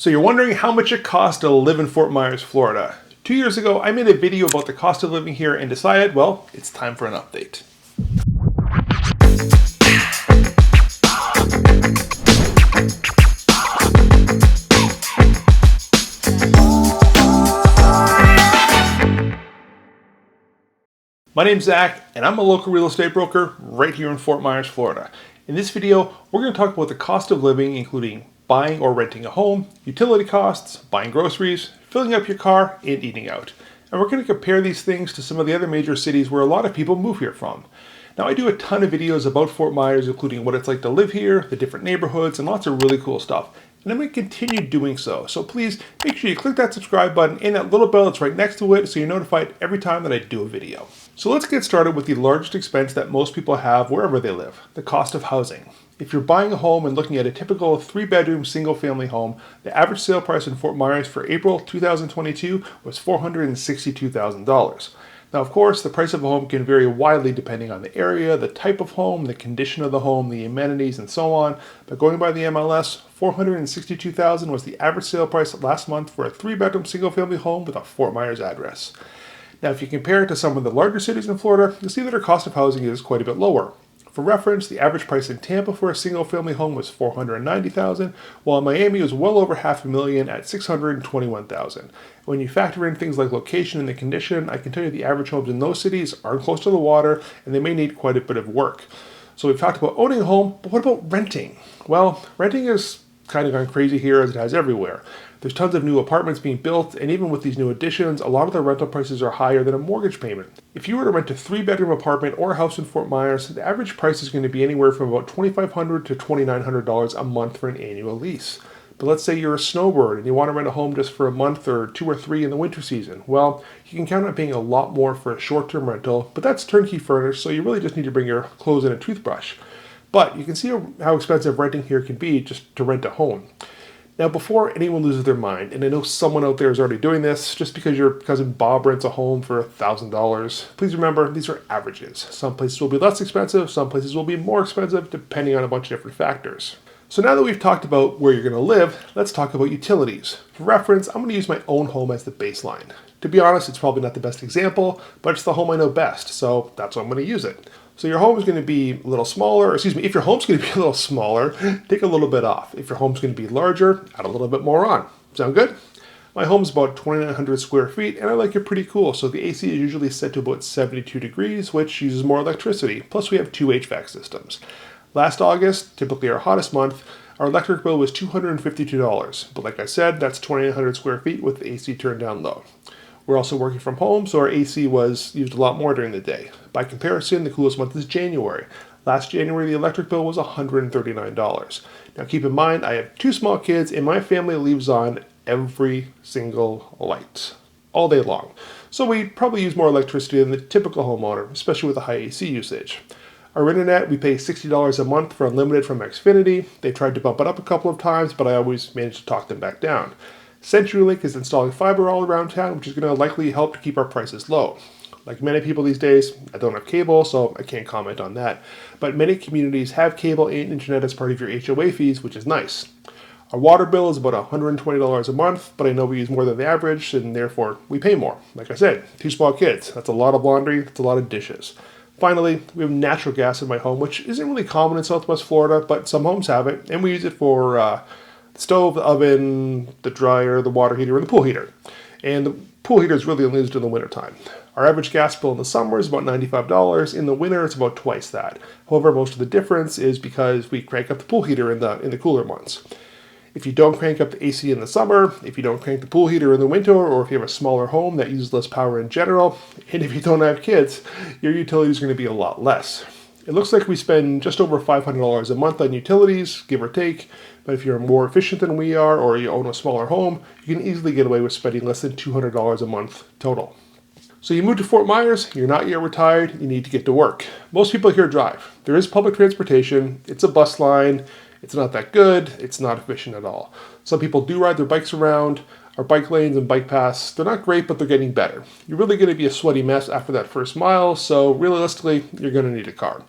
So you're wondering how much it costs to live in Fort Myers, Florida. 2 years ago, I made a video about the cost of living here and decided, well, it's time for an update. My name's Zach, and I'm a local real estate broker right here in Fort Myers, Florida. In this video, we're going to talk about the cost of living, including buying or renting a home, utility costs, buying groceries, filling up your car, and eating out. And we're going to compare these things to some of the other major cities where a lot of people move here from. Now, I do a ton of videos about Fort Myers, including what it's like to live here, the different neighborhoods, and lots of really cool stuff. And I'm going to continue doing so. So please make sure you click that subscribe button and that little bell that's right next to it so you're notified every time that I do a video. So let's get started with the largest expense that most people have wherever they live, the cost of housing. If you're buying a home and looking at a typical 3-bedroom single-family home, the average sale price in Fort Myers for April 2022 was $462,000. Now, of course, the price of a home can vary widely depending on the area, the type of home, the condition of the home, the amenities, and so on. But going by the MLS, $462,000 was the average sale price last month for a 3-bedroom single-family home with a Fort Myers address. Now, if you compare it to some of the larger cities in Florida, you'll see that our cost of housing is quite a bit lower. For reference, the average price in Tampa for a single-family home was $490,000, while in Miami was well over $500,000 at $621,000. When you factor in things like location and the condition, I can tell you the average homes in those cities aren't close to the water, and they may need quite a bit of work. So we've talked about owning a home, but what about renting? Well, renting is kind of gone crazy here as it has everywhere. There's tons of new apartments being built, and even with these new additions, a lot of the rental prices are higher than a mortgage payment. If you were to rent a 3-bedroom apartment or a house in Fort Myers, the average price is going to be anywhere from about $2,500 to $2,900 a month for an annual lease. But let's say you're a snowbird and you want to rent a home just for a month or 2 or 3 in the winter season. Well, you can count on paying a lot more for a short-term rental, but that's turnkey furnished, so you really just need to bring your clothes and a toothbrush. But you can see how expensive renting here can be just to rent a home. Now, before anyone loses their mind, and I know someone out there is already doing this, just because your cousin Bob rents a home for $1,000, please remember these are averages. Some places will be less expensive, some places will be more expensive, depending on a bunch of different factors. So now that we've talked about where you're going to live, let's talk about utilities. For reference, I'm going to use my own home as the baseline. To be honest, it's probably not the best example, but it's the home I know best, so that's why I'm going to use it. So your home is going to be a little smaller, if your home's going to be a little smaller, take a little bit off. If your home's going to be larger, add a little bit more on. Sound good? My home's about 2,900 square feet, and I like it pretty cool. So the AC is usually set to about 72 degrees, which uses more electricity. Plus we have 2 HVAC systems. Last August, typically our hottest month, our electric bill was $252. But like I said, that's 2,900 square feet with the AC turned down low. We're also working from home, so our AC was used a lot more during the day. By comparison, the coolest month is January. Last January, the electric bill was $139. Now keep in mind, I have 2 small kids, and my family leaves on every single light, all day long. So we probably use more electricity than the typical homeowner, especially with the high AC usage. Our internet, we pay $60 a month for unlimited from Xfinity. They tried to bump it up a couple of times, but I always managed to talk them back down. CenturyLink is installing fiber all around town, which is going to likely help to keep our prices low. Like many people these days, I don't have cable, so I can't comment on that. But many communities have cable and internet as part of your HOA fees, which is nice. Our water bill is about $120 a month, but I know we use more than the average, and therefore we pay more. Like I said, 2 small kids. That's a lot of laundry, that's a lot of dishes. Finally, we have natural gas in my home, which isn't really common in Southwest Florida, but some homes have it, and we use it for the stove, the oven, the dryer, the water heater, and the pool heater. And the pool heater is really only used in the wintertime. Our average gas bill in the summer is about $95. In the winter, it's about twice that. However, most of the difference is because we crank up the pool heater in the cooler months. If you don't crank up the AC in the summer, if you don't crank the pool heater in the winter, or if you have a smaller home that uses less power in general, and if you don't have kids, your utility is going to be a lot less. It looks like we spend just over $500 a month on utilities, give or take, but if you're more efficient than we are, or you own a smaller home, you can easily get away with spending less than $200 a month total. So you moved to Fort Myers, you're not yet retired, you need to get to work. Most people here drive. There is public transportation, it's a bus line, it's not that good, it's not efficient at all. Some people do ride their bikes around. Our bike lanes and bike paths, they're not great, but they're getting better. You're really going to be a sweaty mess after that first mile, so realistically, you're going to need a car.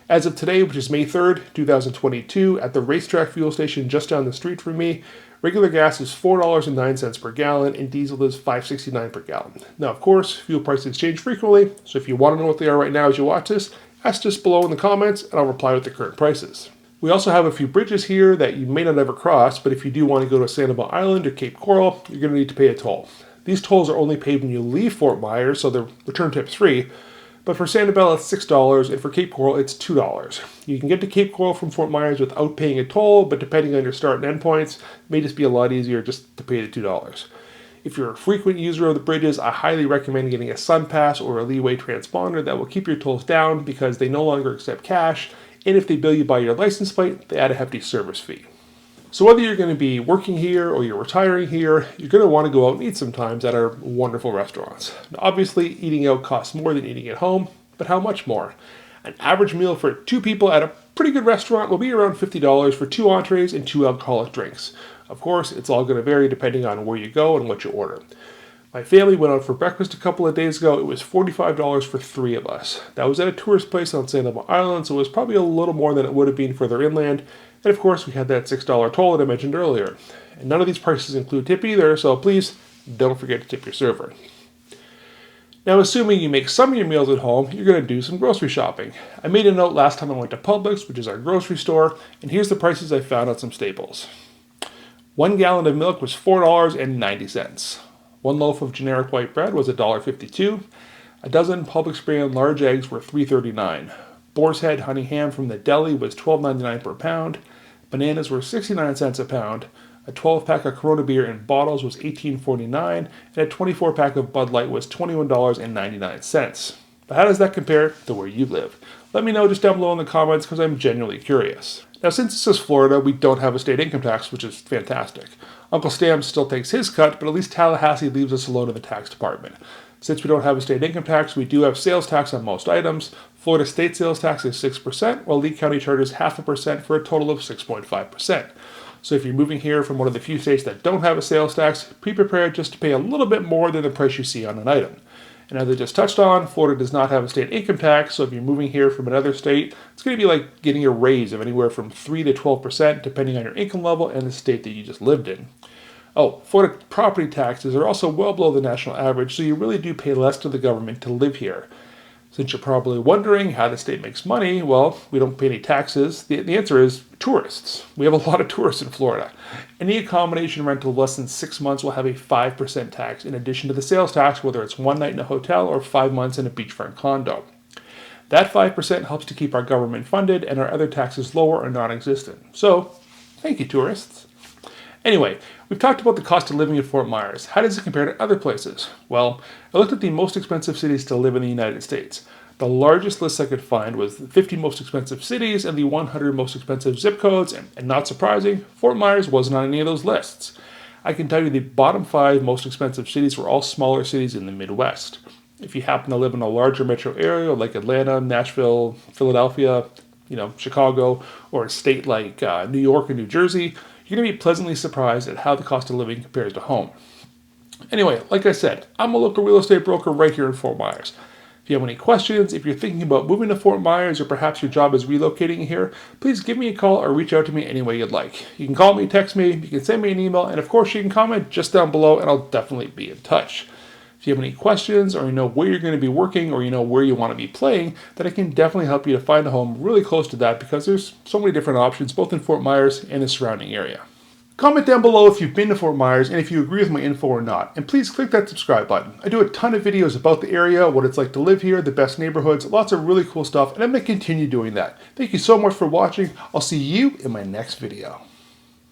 As of today, which is May 3rd, 2022, at the racetrack fuel station just down the street from me, Regular gas is $4.09 per gallon and diesel is $5.69 per gallon. Now, of course, fuel prices change frequently, so if you want to know what they are right now as you watch this, ask just below in the comments and I'll reply with the current prices. We also have a few bridges here that you may not ever cross, but if you do want to go to Sanibel Island or Cape Coral, you're going to need to pay a toll. These tolls are only paid when you leave Fort Myers, so they're return tips free. But for Sanibel, it's $6, and for Cape Coral, it's $2. You can get to Cape Coral from Fort Myers without paying a toll, but depending on your start and end points, it may just be a lot easier just to pay the $2. If you're a frequent user of the bridges, I highly recommend getting a Sun Pass or a Leeway transponder that will keep your tolls down because they no longer accept cash, and if they bill you by your license plate, they add a hefty service fee. So whether you're going to be working here or you're retiring here, you're going to want to go out and eat sometimes at our wonderful restaurants. Now, obviously, eating out costs more than eating at home, but how much more? An average meal for 2 people at a pretty good restaurant will be around $50 for 2 entrees and 2 alcoholic drinks. Of course, it's all going to vary depending on where you go and what you order. My family went out for breakfast a couple of days ago. It was $45 for 3 of us. That was at a tourist place on Sanibel Island, so it was probably a little more than it would have been further inland. And of course, we had that $6 toll that I mentioned earlier. And none of these prices include tip either, so please don't forget to tip your server. Now, assuming you make some of your meals at home, you're going to do some grocery shopping. I made a note last time I went to Publix, which is our grocery store, and here's the prices I found on some staples. 1 gallon of milk was $4.90. 1 loaf of generic white bread was $1.52. A dozen Publix brand large eggs were $3.39. Boar's Head honey ham from the deli was $12.99 per pound. Bananas were 69 cents a pound. A 12-pack of Corona beer in bottles was $18.49, and a 24-pack of Bud Light was $21.99. But how does that compare to where you live? Let me know just down below in the comments because I'm genuinely curious. Now, since this is Florida, we don't have a state income tax, which is fantastic. Uncle Stam still takes his cut, but at least Tallahassee leaves us alone in the tax department. Since we don't have a state income tax, we do have sales tax on most items. Florida state sales tax is 6%, while Lee County charges 0.5% for a total of 6.5%. So if you're moving here from one of the few states that don't have a sales tax, be prepared just to pay a little bit more than the price you see on an item. And as I just touched on, Florida does not have a state income tax, so if you're moving here from another state, it's going to be like getting a raise of anywhere from 3 to 12% depending on your income level and the state that you just lived in. Oh, Florida property taxes are also well below the national average, so you really do pay less to the government to live here. Since you're probably wondering how the state makes money, well, we don't pay any taxes. The answer is tourists. We have a lot of tourists in Florida. Any accommodation rental less than 6 months will have a 5% tax in addition to the sales tax, whether it's 1 night in a hotel or 5 months in a beachfront condo. That 5% helps to keep our government funded and our other taxes lower or non-existent. So, thank you, tourists. Anyway, we've talked about the cost of living in Fort Myers. How does it compare to other places? Well, I looked at the most expensive cities to live in the United States. The largest list I could find was the 50 most expensive cities and the 100 most expensive zip codes, and not surprising, Fort Myers wasn't on any of those lists. I can tell you the bottom 5 most expensive cities were all smaller cities in the Midwest. If you happen to live in a larger metro area like Atlanta, Nashville, Philadelphia, Chicago, or a state like New York or New Jersey, you're going to be pleasantly surprised at how the cost of living compares to home. Anyway, like I said, I'm a local real estate broker right here in Fort Myers. If you have any questions, if you're thinking about moving to Fort Myers, or perhaps your job is relocating here, please give me a call or reach out to me any way you'd like. You can call me, text me, you can send me an email, and of course you can comment just down below and I'll definitely be in touch. If you have any questions, or you know where you're going to be working, or you know where you want to be playing, then I can definitely help you to find a home really close to that because there's so many different options both in Fort Myers and the surrounding area. Comment down below if you've been to Fort Myers and if you agree with my info or not. And please click that subscribe button. I do a ton of videos about the area, what it's like to live here, the best neighborhoods, lots of really cool stuff, and I'm going to continue doing that. Thank you so much for watching. I'll see you in my next video.